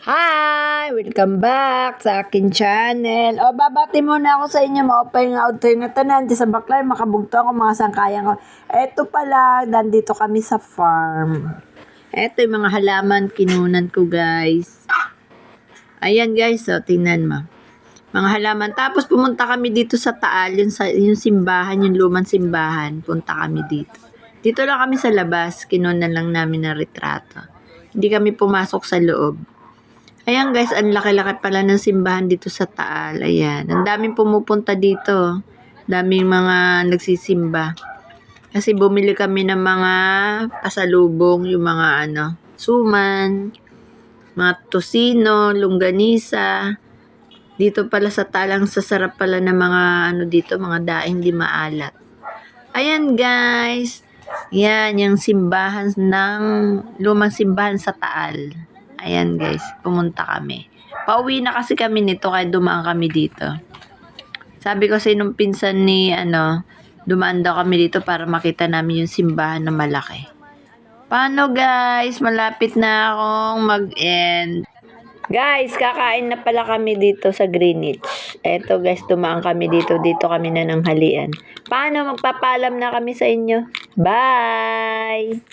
Hi! Welcome back sa akin channel. Babati muna ako sa inyo, maupay nga auto nga tanan, sa baklay, makabugto ako mga sangkayan ko. Eto pala, nandito kami sa farm. Eto yung mga halaman kinunan ko, guys. Ayan, guys, tingnan mo. Mga halaman. Tapos pumunta kami dito sa Taal, yung simbahan, yung lumang simbahan. Punta kami dito. Dito lang kami sa labas, kinunan lang namin na retrato. Hindi kami pumasok sa loob. Ayan guys, ang laki-laki pala ng simbahan dito sa Taal. Ayan, ang daming pumupunta dito. Daming mga nagsisimba. Kasi bumili kami ng mga pasalubong, yung mga suman, mga tosino, longganisa. Dito pala sa Taal, ang sasarap pala ng mga dito, mga daing di maalat. Ayan guys, yan, yung simbahan lumang simbahan sa Taal. Ayan guys, pumunta kami. Pauwi na kasi kami nito kaya dumaan kami dito. Sabi ko sa nung pinsan ni dumaan daw kami dito para makita namin yung simbahan na malaki. Paano guys? Malapit na akong mag-end. Guys, kakain na pala kami dito sa Greenwich. Eto guys, dumaan kami dito. Dito kami na ng halian. Paano? Magpapalam na kami sa inyo. Bye!